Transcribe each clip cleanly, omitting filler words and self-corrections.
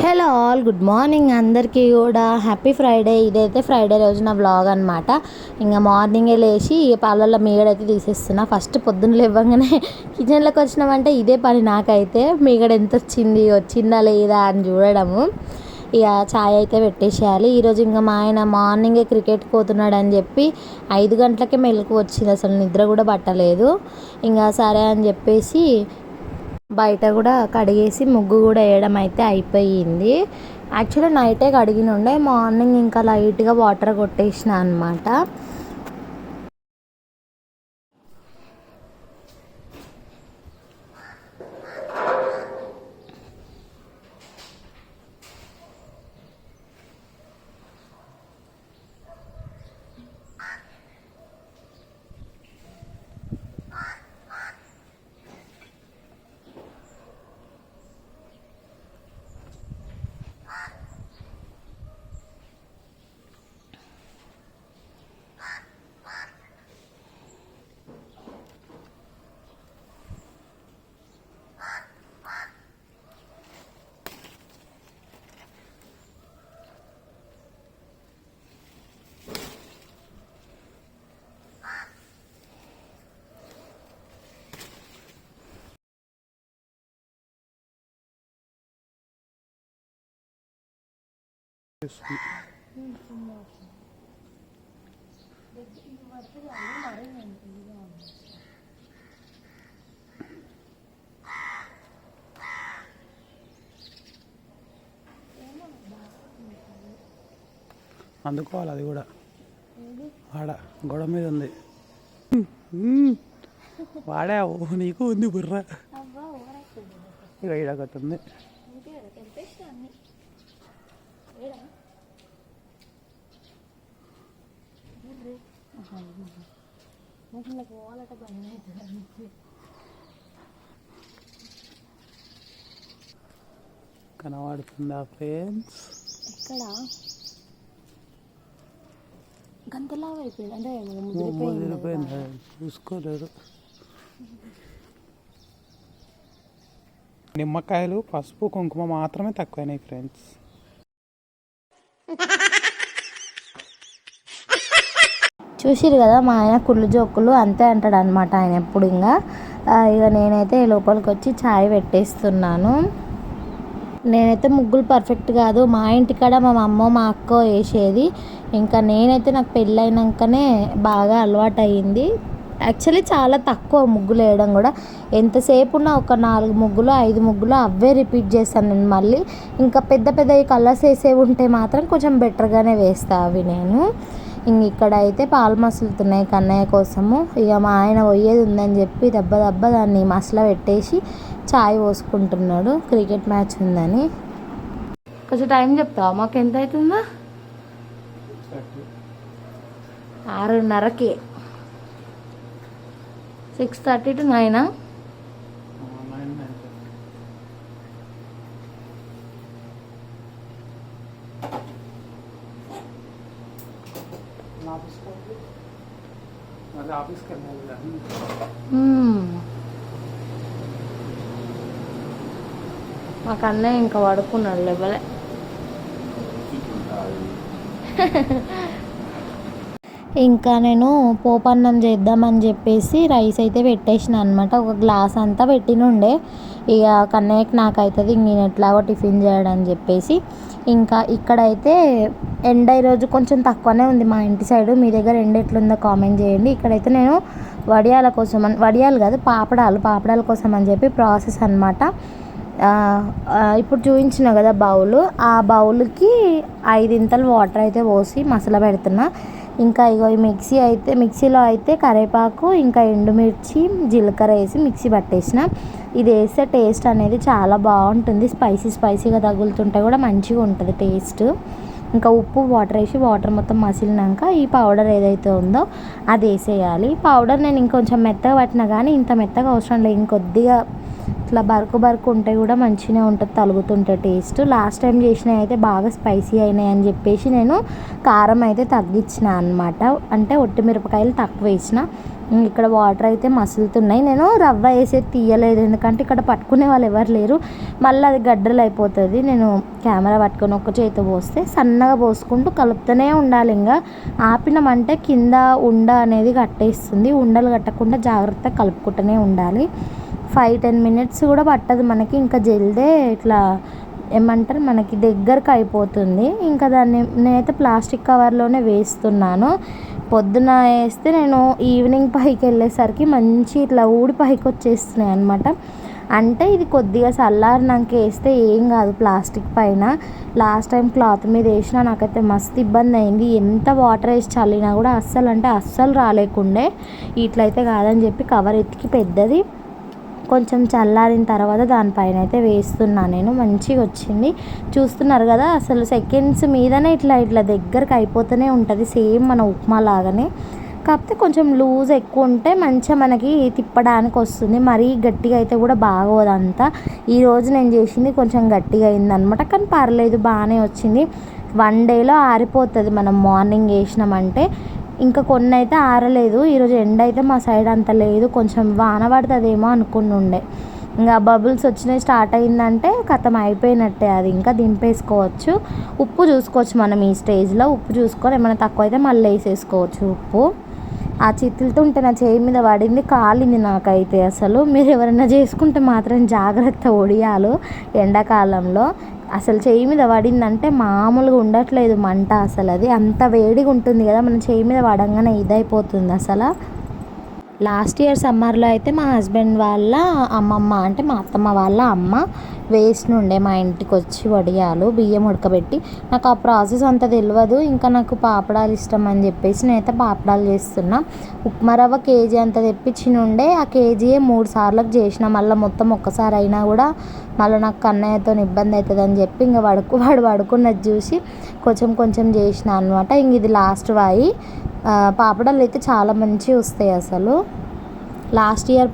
Hello all, good morning అందరికీ కూడా happy Friday. ఇదైతే ఫ్రైడే రోజు నా వ్లాగ్ అనమాట. ఇంకా మార్నింగే లేచి పాలల్లో మీగడైతే తీసేస్తున్నా. ఫస్ట్ పొద్దున్న లేవగానే కిచెన్లోకి వచ్చినామంటే ఇదే పని నాకైతే. మీగడ ఎంత వచ్చిందా లేదా అని చూడడము. ఇక ఛాయ్ అయితే పెట్టేసేయాలి. ఈరోజు ఇంకా మా ఆయన మార్నింగే క్రికెట్ పోతున్నాడు అని చెప్పి 5 గంటలకే మెలకు వచ్చింది. అసలు నిద్ర కూడా పట్టలేదు. ఇంకా సరే అని చెప్పేసి బయట కూడా కడిగేసి ముగ్గు కూడా వేయడం అయితే అయిపోయింది. యాక్చువల్లీ నైటే కడిగినుండే, మార్నింగ్ ఇంకా లైట్గా వాటర్ కొట్టేసిన అనమాట. అందుకోవాలి, అది కూడా ఆడ గొడవ మీద ఉంది. వాడావు, నీకు ఉంది బుర్ర. ఇక ఇడగతుంది. కనబడుతుందా ఫ్రెండ్స్? ఇక్కడ గంతలాగా అయిపోయింది, అంటే ముదిరిపోయింది, చూసుకోలేదు. నిమ్మకాయలు, పసుపు, కుంకుమ మాత్రమే తక్కువైనాయి ఫ్రెండ్స్. చూసిరు కదా మా ఆయన కుళ్ళు జోకులు అంతే అంటాడు అనమాట ఆయన ఎప్పుడు. ఇక నేనైతే లోపలికి వచ్చి ఛాయ్ పెట్టేస్తున్నాను. నేనైతే ముగ్గులు పర్ఫెక్ట్ కాదు, మా ఇంటికాడ మా అమ్మ మా అక్క వేసేది. ఇంకా నేనైతే నాకు పెళ్ళైనాకనే బాగా అలవాటు అయ్యింది. యాక్చువల్లీ చాలా తక్కువ ముగ్గులు వేయడం కూడా. ఎంతసేపు ఉన్నా ఒక 4 ముగ్గులు 5 ముగ్గులు అవే రిపీట్ చేస్తాను నేను. మళ్ళీ ఇంకా పెద్ద పెద్ద కలర్స్ వేసేవి ఉంటే మాత్రం కొంచెం బెటర్గానే వేస్తాను అవి నేను. ఇక్కడ అయితే పాలు మసులుతున్నాయి కన్నయ్య కోసము. ఇక మా ఆయన పోయేది ఉందని చెప్పి దెబ్బ దాన్ని మసల పెట్టేసి ఛాయ్ పోసుకుంటున్నాడు. క్రికెట్ మ్యాచ్ ఉందని. కొంచెం టైం చెప్తావా మాకు ఎంత అవుతుందా? 6:30కి. 6:30 to 9. మా కన్నయ్య ఇంకా పడుకున్నాడు లేవలే. ఇంకా నేను పోపన్నం చేద్దామని చెప్పేసి రైస్ అయితే పెట్టేసిన అనమాట. ఒక గ్లాస్ అంతా పెట్టినుండే. ఇక కన్నయ్యకి నాకు అవుతుంది, నేను ఎట్లాగో టిఫిన్ చేయడం చెప్పేసి. ఇంకా ఇక్కడైతే ఎండ ఈరోజు కొంచెం తక్కువనే ఉంది మా ఇంటి సైడు. మీ దగ్గర ఎండ ఎట్లుందో కామెంట్ చేయండి. ఇక్కడైతే నేను వడియాలు కాదు పాపడాల కోసం అని చెప్పి ప్రాసెస్ అనమాట. ఇప్పుడు చూపించిన కదా బౌలు, ఆ బౌల్కి 5 ఇంతలు వాటర్ అయితే పోసి మసాలా పెడుతున్నా. ఇంకా ఇగో ఈ మిక్సీలో అయితే కరివేపాకు, ఇంకా ఎండుమిర్చి, జీలకర్ర వేసి మిక్సీ పట్టేసిన. ఇది వేస్తే టేస్ట్ అనేది చాలా బాగుంటుంది. స్పైసీగా తగులుతుంటే కూడా మంచిగా ఉంటుంది టేస్ట్. ఇంకా ఉప్పు, వాటర్ వేసి వాటర్ మొత్తం మసిలినాక ఈ పౌడర్ ఏదైతే ఉందో అది వేసేయాలి. పౌడర్ నేను ఇంకొంచెం మెత్తగా పట్టినా కానీ ఇంత మెత్తగా అవసరం లేదు. ఇంకొద్దిగా ఇట్లా బరుకు ఉంటే కూడా మంచిగానే ఉంటుంది తలుగుతుంటే టేస్ట్. లాస్ట్ టైం చేసినవి అయితే బాగా స్పైసీ అయినాయి అని చెప్పేసి నేను కారం అయితే తగ్గించిన అనమాట. అంటే ఒట్టి మిరపకాయలు తక్కువ వేసిన. ఇక్కడ వాటర్ అయితే మసులుతున్నాయి. నేను రవ్వ వేసేది తీయలేదు, ఎందుకంటే ఇక్కడ పట్టుకునే వాళ్ళు ఎవరు లేరు, మళ్ళీ అది గడ్డలు అయిపోతుంది. నేను కెమెరా పట్టుకొని ఒక్క చేతితో పోస్తే సన్నగా పోసుకుంటూ కలుపుతూనే ఉండాలి. ఇంకా ఆపినామంటే కింద ఉండ అనేది కట్టేస్తుంది. ఉండలు కట్టకుండా జాగ్రత్తగా కలుపుకుంటూనే ఉండాలి. 5-10 మినిట్స్ కూడా పట్టదు మనకి, ఇంకా జల్దే ఇట్లా ఏమంటారు మనకి దగ్గరకు అయిపోతుంది. ఇంకా దాన్ని నేనైతే ప్లాస్టిక్ కవర్లోనే వేస్తున్నాను. పొద్దున వేస్తే నేను ఈవినింగ్ పైకి వెళ్ళేసరికి మంచి ఇట్లా ఊడి పైకి వచ్చేస్తున్నాయి అనమాట. అంటే ఇది కొద్దిగా చల్లారినాక వేస్తే ఏం కాదు ప్లాస్టిక్ పైన. లాస్ట్ టైం క్లాత్ మీద వేసినా నాకైతే మస్తు ఇబ్బంది అయింది. ఎంత వాటర్ వేసి చల్లినా కూడా అస్సలు రాలేకుండే. ఇట్లయితే కాదని చెప్పి కవర్ ఎత్తికి పెద్దది కొంచెం చల్లారిన తర్వాత దానిపైన అయితే వేస్తున్నాను నేను. మంచిగా వచ్చింది, చూస్తున్నారు కదా. అసలు సెకండ్స్ మీదనే ఇట్లా దగ్గరకు అయిపోతూనే ఉంటుంది, సేమ్ మన ఉప్మా లాగానే. కాకపోతే కొంచెం లూజ్ ఎక్కువ ఉంటే మంచిగా మనకి తిప్పడానికి వస్తుంది. మరీ గట్టిగా అయితే కూడా బాగోదు అంతా. ఈరోజు నేను చేసింది కొంచెం గట్టిగా అయిందనమాట, కానీ పర్లేదు బాగానే వచ్చింది. 1 డేలో ఆరిపోతుంది మనం మార్నింగ్ వేసినామంటే. ఇంకా కొన్ని అయితే ఆరలేదు. ఈరోజు ఎండ అయితే మా సైడ్ అంత లేదు, కొంచెం వాన పడుతుందేమో అనుకుని ఉండే. ఇంకా బబుల్స్ వచ్చినాయి స్టార్ట్ అయిందంటే కథం అయిపోయినట్టే, అది ఇంకా దింపేసుకోవచ్చు. ఉప్పు చూసుకోవచ్చు మనం ఈ స్టేజ్లో. ఉప్పు చూసుకొని ఏమైనా తక్కువ అయితే మళ్ళీ వేసేసుకోవచ్చు ఉప్పు. ఆ చిత్తులతో ఉంటే నా చేయి మీద పడింది, కాలింది నాకైతే. అసలు మీరు ఎవరైనా చేసుకుంటే మాత్రం జాగ్రత్త, ఒడియాలు ఎండాకాలంలో అసలు చేయి మీద పడిందంటే మామూలుగా ఉండట్లేదు మంట. అసలు అది అంత వేడిగా ఉంటుంది కదా, మన చేయి మీద పడంగానే ఇదైపోతుంది అసలు. లాస్ట్ ఇయర్ సమ్మర్లో అయితే మా హస్బెండ్ వాళ్ళ అమ్మమ్మ, అంటే మా అత్తమ్మ వాళ్ళ అమ్మ వేసినుండే మా ఇంటికి వచ్చి వడియాలు బియ్యం ఉడకబెట్టి. నాకు ఆ ప్రాసెస్ అంత తెలియదు, ఇంకా నాకు పాపడాలు ఇష్టం అని చెప్పేసి నేనైతే పాపడాలు చేస్తున్నా. ఉప్మా రవ్వ కేజీ అంత తెప్పించినుండే, ఆ కేజీయే 3 సార్లకు చేసిన. మళ్ళీ మొత్తం ఒక్కసారి అయినా కూడా మళ్ళీ నాకు కన్నయ్యతో ఇబ్బంది అవుతుంది అని చెప్పి ఇంకా వాడు పడుకున్నది చూసి కొంచెం చేసిన అనమాట. ఇంక ఇది లాస్ట్ వాయి. పాపడాలు అయితే చాలా మంచిగా వస్తాయి అసలు. లాస్ట్ ఇయర్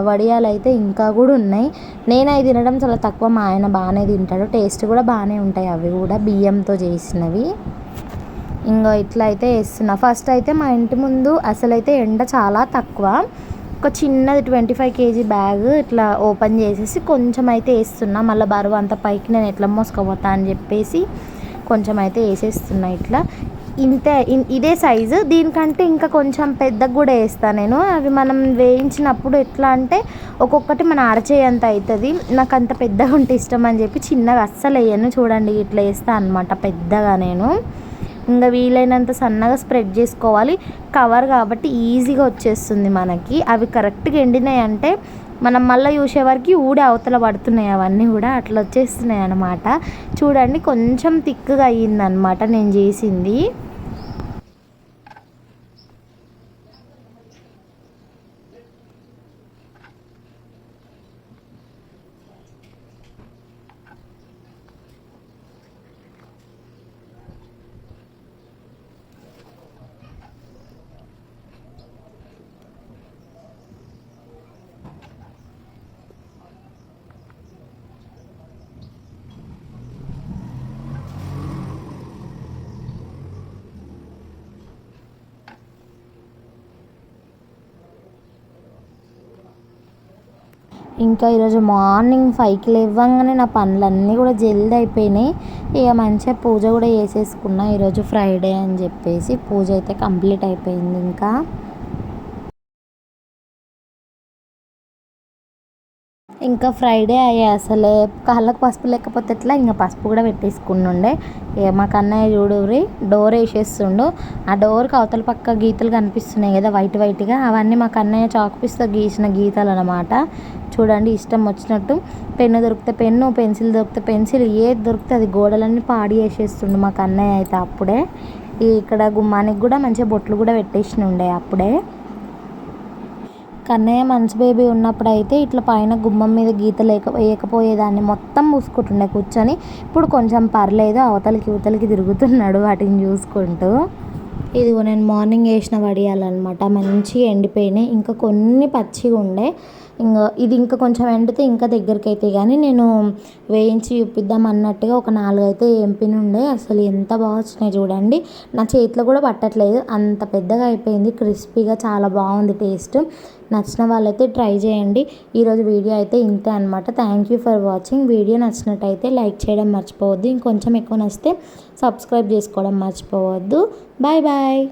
వడియాలు అయితే ఇంకా కూడా ఉన్నాయి. నేను అవి తినడం చాలా తక్కువ, మా ఆయన బాగానే తింటాడు, టేస్ట్ కూడా బాగానే ఉంటాయి అవి కూడా, బియ్యంతో చేసినవి. ఇంకా ఇట్లా అయితే వేస్తున్నా. ఫస్ట్ అయితే మా ఇంటి ముందు అసలైతే ఎండ చాలా తక్కువ. ఒక చిన్నది 25 kg బ్యాగ్ ఇట్లా ఓపెన్ చేసేసి కొంచెం అయితే వేస్తున్నా. మళ్ళీ బరువు అంత పైకి నేను ఎట్లా మోసుకుపోతా అని చెప్పేసి కొంచెం అయితే వేసేస్తున్నా. ఇట్లా ఇంతే, ఇదే సైజు. దీనికంటే ఇంకా కొంచెం పెద్దగా కూడా వేస్తాను నేను. అవి మనం వేయించినప్పుడు ఎట్లా అంటే ఒక్కొక్కటి మన అరచేయంత అవుతుంది. నాకు అంత పెద్దగా ఉంటే ఇష్టం అని చెప్పి చిన్నగా అస్సలు వేయను. చూడండి ఇట్లా వేస్తాను అనమాట పెద్దగా నేను. ఇంకా వీలైనంత సన్నగా స్ప్రెడ్ చేసుకోవాలి. కవర్ కాబట్టి ఈజీగా వచ్చేస్తుంది మనకి. అవి కరెక్ట్గా ఎండినాయి అంటే మనం మళ్ళీ చూసేవారికి ఊడి అవతల పడుతున్నాయి, అవన్నీ కూడా అట్లా వచ్చేస్తున్నాయి అన్నమాట. చూడండి కొంచెం థిక్గా అయ్యిందనమాట నేను చేసింది. ఇంకా ఈరోజు మార్నింగ్ 5కి లేవగానే నా పనులన్నీ కూడా జల్దీ అయిపోయినాయి. ఇక మంచిగా పూజ కూడా చేసేసుకున్నా. ఈరోజు ఫ్రైడే అని చెప్పేసి పూజ అయితే కంప్లీట్ అయిపోయింది. ఇంకా ఫ్రైడే అయ్యే అసలే కాళ్ళకు పసుపు లేకపోతే ఎట్లా, ఇంకా పసుపు కూడా పెట్టేసుకున్నుండే. మా కన్నయ్య చూడుర్రి డోర్ వేసేస్తుండు. ఆ డోర్కి అవతల పక్క గీతలు కనిపిస్తున్నాయి కదా వైట్గా, అవన్నీ మా కన్నయ్య చాకుపీస్తో గీసిన గీతలు అనమాట. చూడండి ఇష్టం వచ్చినట్టు పెన్ను దొరికితే పెన్ను, పెన్సిల్ దొరికితే పెన్సిల్, ఏది దొరికితే అది గోడలన్నీ పాడి చేసేస్తుండు మా కన్నయ్య అయితే. అప్పుడే ఇక్కడ గుమ్మానికి కూడా మంచిగా బొట్లు కూడా పెట్టేసినుండే అప్పుడే. కన్నయ్య మంచి బేబీ ఉన్నప్పుడు అయితే ఇట్లా పైన గుమ్మం మీద గీత వేయకపోయేదాన్ని, మొత్తం పూసుకుంటుండే కూర్చొని. ఇప్పుడు కొంచెం పర్లేదు, అవతలికి తిరుగుతున్నాడు వాటిని చూసుకుంటూ. ఇదిగో నేను మార్నింగ్ వేసిన వడియాలన్నమాట, మంచిగా ఎండిపోయినాయి. ఇంకా కొన్ని పచ్చిగా ఉండే, ఇంకా కొంచెం ఎండితే ఇంకా దగ్గరికి అయితే కానీ నేను వేయించి చూపిద్దాం అన్నట్టుగా ఒక 4 అయితే ఎంపినుండే. అసలు ఎంత బాగా వచ్చినాయి చూడండి. నా చేతిలో కూడా పట్టట్లేదు, అంత పెద్దగా అయిపోయింది. క్రిస్పీగా చాలా బాగుంది టేస్ట్. నచ్చిన వాళ్ళైతే ట్రై చేయండి. ఈరోజు వీడియో అయితే ఇంతే అనమాట. Thank you for watching. Video నచ్చినట్టయితే లైక్ చేయడం మర్చిపోవద్దు. ఇంకొంచెం ఎక్కువ నచ్చితే సబ్స్క్రైబ్ చేసుకోవడం మర్చిపోవద్దు. Bye bye.